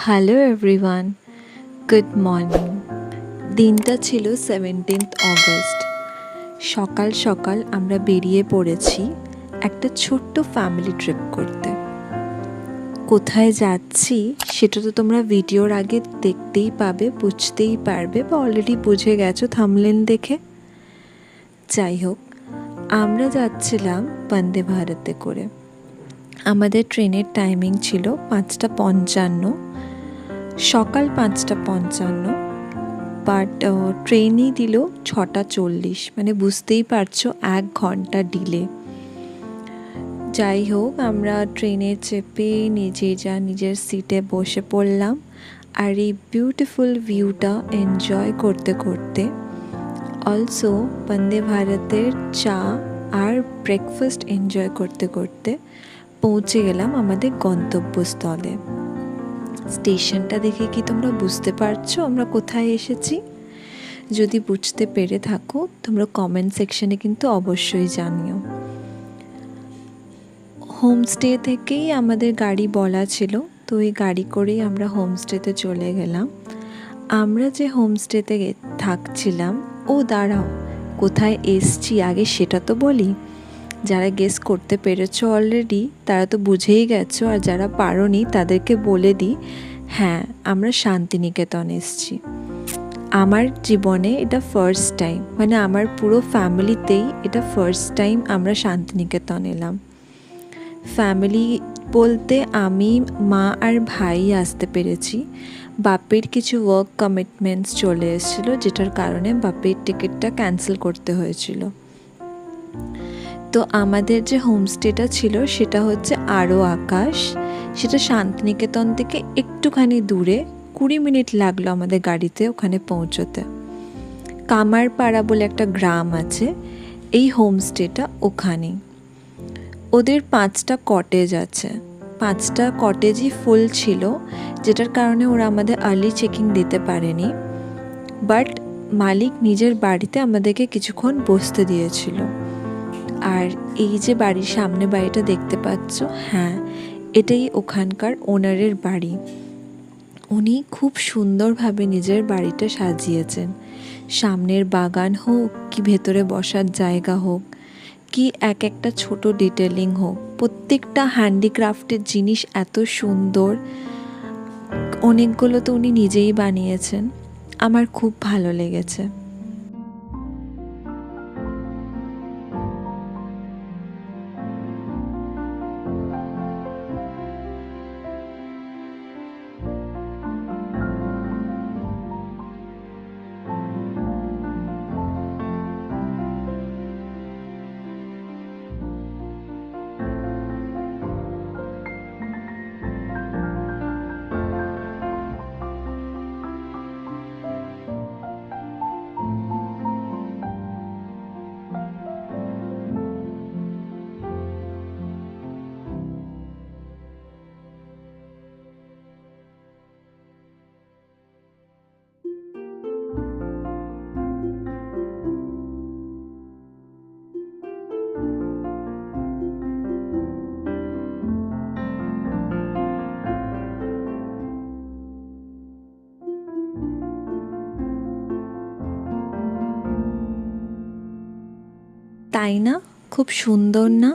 Hello everyone, good morning. দিনটা ছিল 17 August. সকাল সকাল আমরা বেরিয়ে পড়েছি একটা ছোট্ট ফ্যামিলি ট্রিপ করতে। কোথায় যাচ্ছি সেটা তো তোমরা ভিডিওর আগে দেখতেই পাবে, বুঝতেই পারবে, বা অলরেডি বুঝে গেছো থাম্বনেল দেখে। যাই হোক, আমরা যাচ্ছিলাম বন্দে ভারতে করে। আমাদের ট্রেনের টাইমিং ছিল 5:55, সকাল 5:55, বাট ট্রেনই দিল 6:40, মানে বুঝতেই পারছো 1 ঘন্টা ডিলে। যাই হোক, আমরা ট্রেনে চেপে নিজের সিটে বসে পড়লাম আর এই বিউটিফুল ভিউটা এনজয় করতে করতে, অলসো বন্দে ভারতের চা আর ব্রেকফাস্ট এনজয় করতে করতে পৌঁছে গেলাম আমাদের গন্তব্যস্থলে। স্টেশনটা দেখে কি তোমরা বুঝতে পারছো আমরা কোথায় এসেছি? যদি বুঝতে পেরে থাকো তোমরা কমেন্ট সেকশনে কিন্তু অবশ্যই জানিও। হোমস্টে থেকেই আমাদের গাড়ি বলা ছিল, তো এই গাড়ি করেই আমরা হোমস্টেতে চলে গেলাম। আমরা যে হোমস্টেতে থাকছিলাম, দাঁড়াও, কোথায় এসছি আগে সেটা তো বলি। যারা গেস করতে পেরেছো অলরেডি তারা তো বুঝেই গেছো, আর যারা পারোনি তাদেরকে বলে দিই, হ্যাঁ, আমরা শান্তিনিকেতন এসেছি। আমার জীবনে এটা ফার্স্ট টাইম, মানে আমার পুরো ফ্যামিলিতেই এটা ফার্স্ট টাইম আমরা শান্তিনিকেতন এলাম। ফ্যামিলি বলতে আমি, মা আর ভাই আসতে পেরেছি। বাপের কিছু ওয়ার্ক কমিটমেন্টস চলে এসেছিলো, যেটার কারণে বাপের টিকিটটা ক্যান্সেল করতে হয়েছিল। তো আমাদের যে হোমস্টেটা ছিল সেটা হচ্ছে আরও আকাশ। সেটা শান্তিনিকেতন থেকে একটুখানি দূরে, 20 মিনিট লাগলো আমাদের গাড়িতে ওখানে পৌঁছতে। কামারপাড়া বলে একটা গ্রাম আছে, এই হোমস্টেটা ওখানেই। ওদের 5টা কটেজ আছে, 5টা কটেজই ফুল ছিল, যেটার কারণে ওরা আমাদের আর্লি চেকিং দিতে পারেনি। বাট মালিক নিজের বাড়িতে আমাদেরকে কিছুক্ষণ বসতে দিয়েছিল। আর এই যে বাড়ির সামনে বাড়িটা দেখতে পাচ্ছ, হ্যাঁ, এটাই ওখানকার ওনারের বাড়ি। উনি খুব সুন্দরভাবে নিজের বাড়িটা সাজিয়েছেন। সামনের বাগান হোক, কি ভেতরে বসার জায়গা হোক, কি এক একটা ছোট ডিটেলিং হোক, প্রত্যেকটা হ্যান্ডিক্রাফটের জিনিস এত সুন্দর। অনেকগুলো তো উনি নিজেই বানিয়েছেন, আমার খুব ভালো লেগেছে। তাই না? খুব সুন্দর না?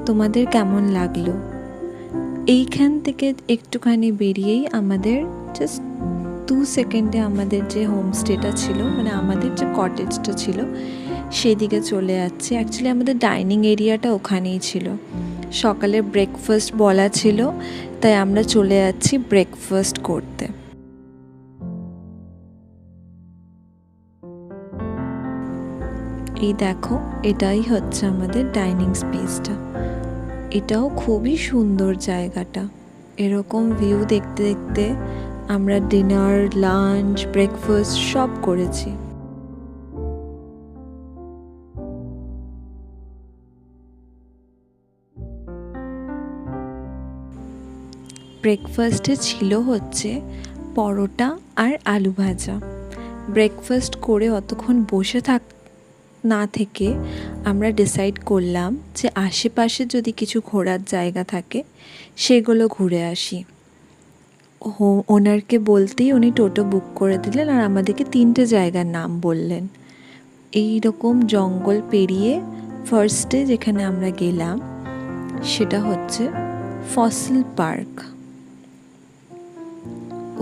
তোমাদের কেমন লাগলো? এইখান থেকে একটুখানি বেরিয়েই আমাদের জাস্ট 2 সেকেন্ডে আমাদের যে হোমস্টেটা ছিল, মানে আমাদের যে কটেজটা ছিল, সেদিকে চলে যাচ্ছে। অ্যাকচুয়ালি আমাদের ডাইনিং এরিয়াটা ওখানেই ছিল। সকালে ব্রেকফাস্ট বলা ছিল, তাই আমরা চলে যাচ্ছি ব্রেকফাস্ট করতে। এই দেখো, এটাই হচ্ছে আমাদের ডাইনিং স্পেসটা। এটাও খুবই সুন্দর জায়গাটা। এরকম ভিউ দেখতে দেখতে আমরা ডিনার, লাঞ্চ, ব্রেকফাস্ট সব করেছি। ব্রেকফাস্টে ছিল হচ্ছে পরোটা আর আলু ভাজা। ব্রেকফাস্ট করে অতক্ষণ বসে না থেকে আমরা ডিসাইড করলাম যে আশেপাশে যদি কিছু ঘোরার জায়গা থাকে সেগুলো ঘুরে আসি। ওনারকে বলতেই উনি টোটো বুক করে দিলেন আর আমাদেরকে 3টে জায়গার নাম বললেন। এই রকম জঙ্গল পেরিয়ে ফার্স্টে যেখানে আমরা গেলাম সেটা হচ্ছে ফসিল পার্ক।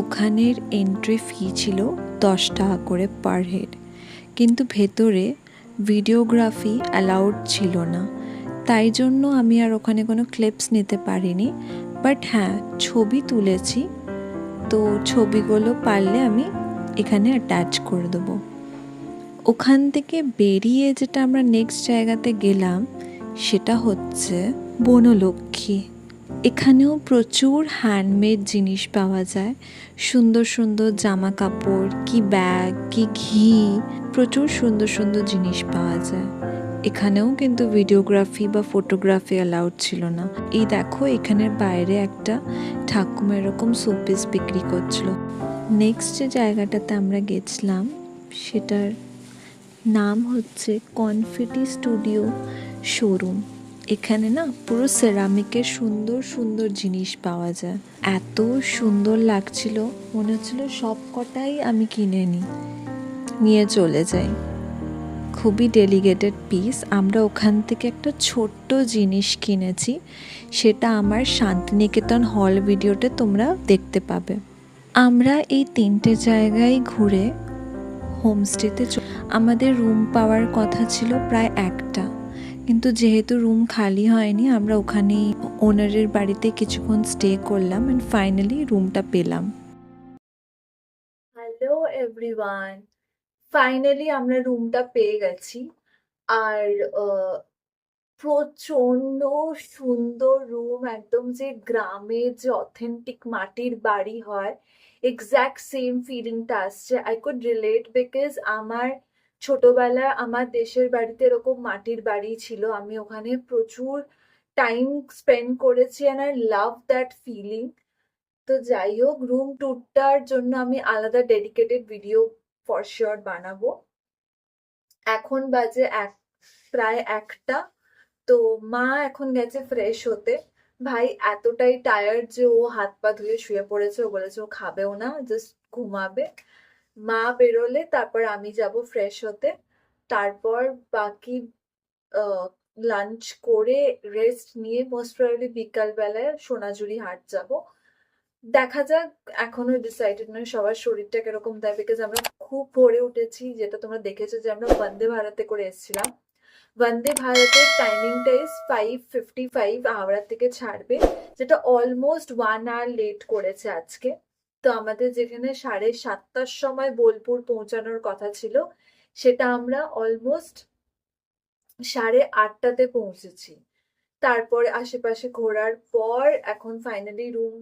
ওখানের এন্ট্রি ফি ছিল 10 টাকা করে পার হেড, কিন্তু ভেতরে ভিডিওগ্রাফি অ্যালাউড ছিল না, তাই জন্য আমি আর ওখানে কোনো ক্লিপস নিতে পারিনি। বাট হ্যাঁ, ছবি তুলেছি, তো ছবিগুলো পারলে আমি এখানে অ্যাটাচ করে দেবো। ওখান থেকে বেরিয়ে যেটা আমরা নেক্সট জায়গাতে গেলাম সেটা হচ্ছে বনলক্ষ্মী। এখানেও প্রচুর হ্যান্ডমেড জিনিস পাওয়া যায়, সুন্দর সুন্দর জামা কাপড়, কি ব্যাগ, কি ঘি, প্রচুর সুন্দর সুন্দর জিনিস পাওয়া যায়। এখানেও কিন্তু ভিডিওগ্রাফি বা ফটোগ্রাফি অ্যালাউড ছিল না। এই দেখো, এখানের বাইরে একটা ঠাকুমা এরকম শোপিস বিক্রি করছিল। নেক্সট যে জায়গাটাতে আমরা গেছিলাম সেটার নাম হচ্ছে কনফিটি স্টুডিও শোরুম। এখানে না পুরো সেরামিকের সুন্দর সুন্দর জিনিস পাওয়া যায়। এত সুন্দর লাগছিল, মনে হচ্ছিল সব কটাই আমি কিনে নিয়ে চলে যাই। খুবই ডেলিকেটেড পিস। আমরা ওখান থেকে একটা ছোট্ট জিনিস কিনেছি, সেটা আমার শান্তিনিকেতন হল ভিডিওতে তোমরা দেখতে পাবে। আমরা এই 3টে জায়গায় ঘুরে হোমস্টেতে আমাদের রুম পাওয়ার কথা ছিল প্রায় 1টা, কিন্তু যেহেতু রুম খালি হয়নি আমরা ওখানেই ওনারের বাড়িতে কিছুক্ষণ স্টে করলাম অ্যান্ড ফাইনালি রুমটা পেলাম। হ্যালো এভরিওয়ান, ফাইনালি আমরা রুমটা পেয়ে গেছি। আর প্রচন্ড সুন্দর রুম, একদম যে গ্রামে যে অথেন্টিক মাটির বাড়ি হয় এক্স্যাক্ট সেম ফিলিংটা আসছে। আই কুড রিলেট, বিকজ আমার ছোটবেলায় আমার দেশের বাড়িতে এরকম মাটির বাড়ি ছিল, আমি ওখানে প্রচুর টাইম স্পেন্ড করেছি and I love that feeling. তো যাই হোক, রুম ট্যুরটার জন্য আমি আলাদা ডেডিকেটেড ভিডিও ফর শিওর বানাবো। এখন বাজে প্রায় 1টা। তো মা এখন গেছে ফ্রেশ হতে। ভাই এতটাই টায়ার্ড যে ও হাত পা ধুয়ে শুয়ে পড়েছে, ও বলেছে ও খাবেও না, জাস্ট ঘুমাবে। মা বেরোলে তারপর আমি যাব ফ্রেশ হতে, তারপর বাকি লাঞ্চ করে রেস্ট নিয়ে মোস্ট প্রবাবলি বিকালবেলায় সোনাঝুরি হাট যাব। দেখা যাক, এখনো ডিসাইডেড নয় সবার শরীরটা কিরকম দেয়, বিকজ আমরা খুব ভোরে উঠেছি, যেটা তোমরা দেখেছো যে আমরা বন্দে ভারতে করে এসেছিলাম। বন্দে ভারতের টাইমিংটা ইজ 5:55, হাওড়া থেকে ছাড়বে, যেটা অলমোস্ট 1 আওয়ার লেট করেছে আজকে। তো আমাদের যেখানে 7:30টার সময় বোলপুর পৌঁছানোর কথা ছিল, সেটা আমরা অলমোস্ট 8:30টাতে পৌঁছেছি। তারপরে আশেপাশে ঘোরার পর এখন ফাইনালি রুম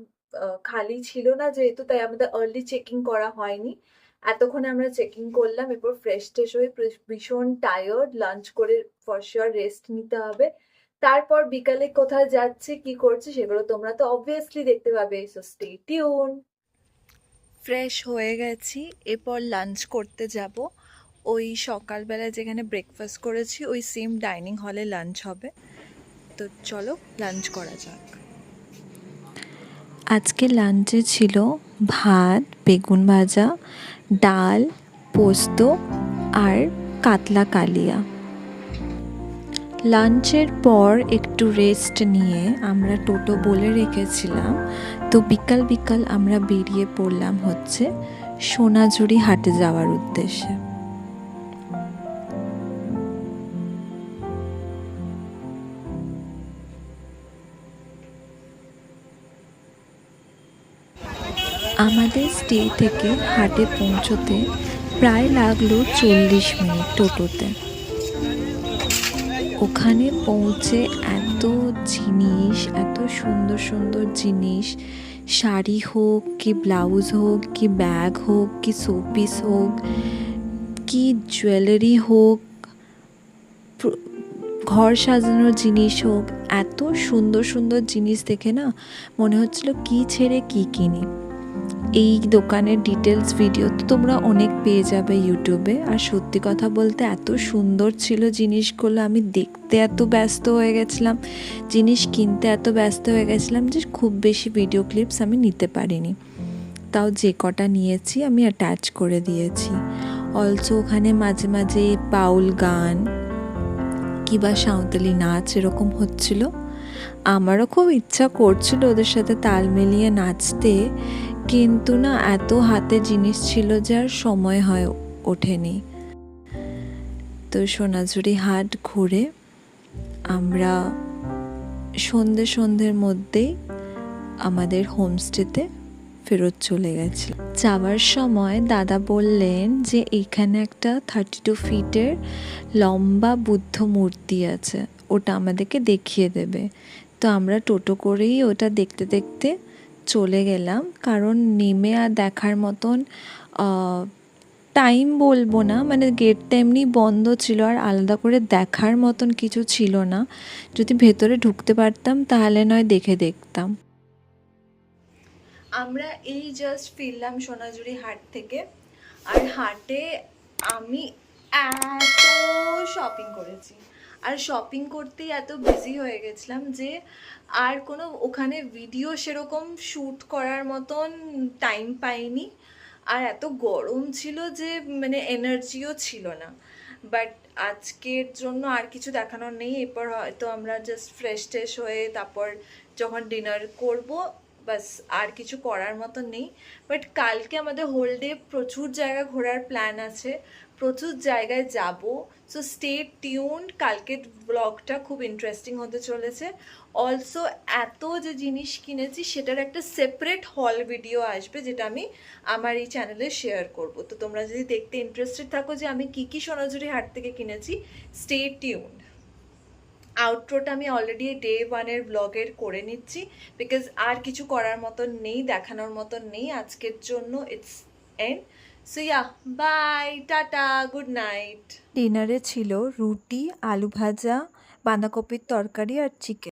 খালি ছিল না যেহেতু, তাই আমাদের আর্লি চেকিং করা হয়নি। এতক্ষণে আমরা চেকিং করলাম, এরপর ফ্রেশ ট্রেশ হয়ে ভীষণ টায়ার্ড, লাঞ্চ করে ফর শিওর রেস্ট নিতে হবে। তারপর বিকালে কোথায় যাচ্ছি কি করছি সেগুলো তোমরা তো অবভিয়াসলি দেখতে পাবে, সো স্টে টিউন। ফ্রেশ হয়ে গেছি, এরপর লাঞ্চ করতে যাব। ওই সকালবেলা যেখানে ব্রেকফাস্ট করেছি ওই সেম ডাইনিং হলে লাঞ্চ হবে। তো চলো লাঞ্চ করা যাক। আজকে লাঞ্চে ছিল ভাত, বেগুন ভাজা, ডাল, পোস্ত আর কাতলা কালিয়া। লাঞ্চের পর একটু রেস্ট নিয়ে আমরা টোটো বলে রেখেছিলাম, তো বিকাল বিকাল আমরা বেরিয়ে পড়লাম হচ্ছে সোনাঝুরি হাটে যাওয়ার উদ্দেশ্যে। আমাদের স্টে থেকে হাটে পৌঁছতে প্রায় লাগলো 40 মিনিট টোটোতে। ওখানে পৌঁছে এত জিনিস, এত সুন্দর সুন্দর জিনিস, শাড়ি হোক কি ব্লাউজ হোক কি ব্যাগ হোক কি শোপিস হোক কি জুয়েলারি হোক, ঘর সাজানোর জিনিস হোক, এত সুন্দর সুন্দর জিনিস দেখে না মনে হচ্ছিল কি ছেড়ে কি কিনি। এই দোকানের ডিটেলস ভিডিও তো তোমরা অনেক পেয়ে যাবে ইউটিউবে। আর সত্যি কথা বলতে এত সুন্দর ছিল জিনিসগুলো, আমি দেখতে এত ব্যস্ত হয়ে গেছিলাম, জিনিস কিনতে এত ব্যস্ত হয়ে গেছিলাম যে খুব বেশি ভিডিও ক্লিপস আমি নিতে পারিনি। তাও যে কটা নিয়েছি আমি অ্যাটাচ করে দিয়েছি। অলসো ওখানে মাঝে মাঝে বাউল গান কিংবা সাঁওতালি নাচ এরকম হচ্ছিল। আমারও খুব ইচ্ছা করছিল ওদের সাথে তাল মিলিয়ে নাচতে, কিন্তু না এত হাতে জিনিস ছিল যে আর সময় হয়ে ওঠেনি। তো সোনাঝুরি হাট ঘুরে আমরা সন্ধ্যের মধ্যেই আমাদের হোমস্টেতে ফেরত চলে গেছি। যাওয়ার সময় দাদা বললেন যে এখানে একটা 32 ফিটের লম্বা বুদ্ধ মূর্তি আছে, ওটা আমাদেরকে দেখিয়ে দেবে। তো আমরা টোটো করেই ওটা দেখতে দেখতে চলে গেলাম, কারণ নেমে আর দেখার মতন টাইম বলবো না, মানে গেটটা এমনি বন্ধ ছিল আর আলাদা করে দেখার মতন কিছু ছিল না। যদি ভেতরে ঢুকতে পারতাম তাহলে নয় দেখতাম। আমরা এই জাস্ট ফিরলাম সোনাঝুরি হাট থেকে, আর হাটে আমি এত শপিং করেছি, আর শপিং করতেই এত বিজি হয়ে গেছিলাম যে আর কোনো ওখানে ভিডিও সেরকম শ্যুট করার মতন টাইম পাইনি। আর এত গরম ছিল যে মানে এনার্জিও ছিল না। বাট আজকের জন্য আর কিছু দেখানোর নেই, এরপর হয়তো আমরা জাস্ট ফ্রেশ হয়ে তারপর যখন ডিনার করব বাস, আর কিছু করার মতো নেই। বাট কালকে আমাদের হোল ডে প্রচুর জায়গা ঘোরার প্ল্যান আছে, প্রচুর জায়গায় যাব। সো স্টে টিউনড, কালকের ব্লগটা খুব ইন্টারেস্টিং হতে চলেছে। অলসো এত যে জিনিস কিনেছি সেটার একটা সেপারেট হল ভিডিও আসবে, যেটা আমি আমার এই চ্যানেলে শেয়ার করব। তো তোমরা যদি দেখতে ইন্টারেস্টেড থাকো যে আমি কি কি সোনাঝুরি হাট থেকে কিনেছি, স্টে টিউনড। আউটরোটা আমি অলরেডি ডে 1-এর ব্লগের করে নিচ্ছি, বিকজ আর কিছু করার মতন নেই, দেখানোর মতন নেই আজকের জন্য। It's end. So yeah, bye, tata, good night. ডিনারে ছিল রুটি, আলু ভাজা, বাঁধাকপির তরকারি আর চিকেন।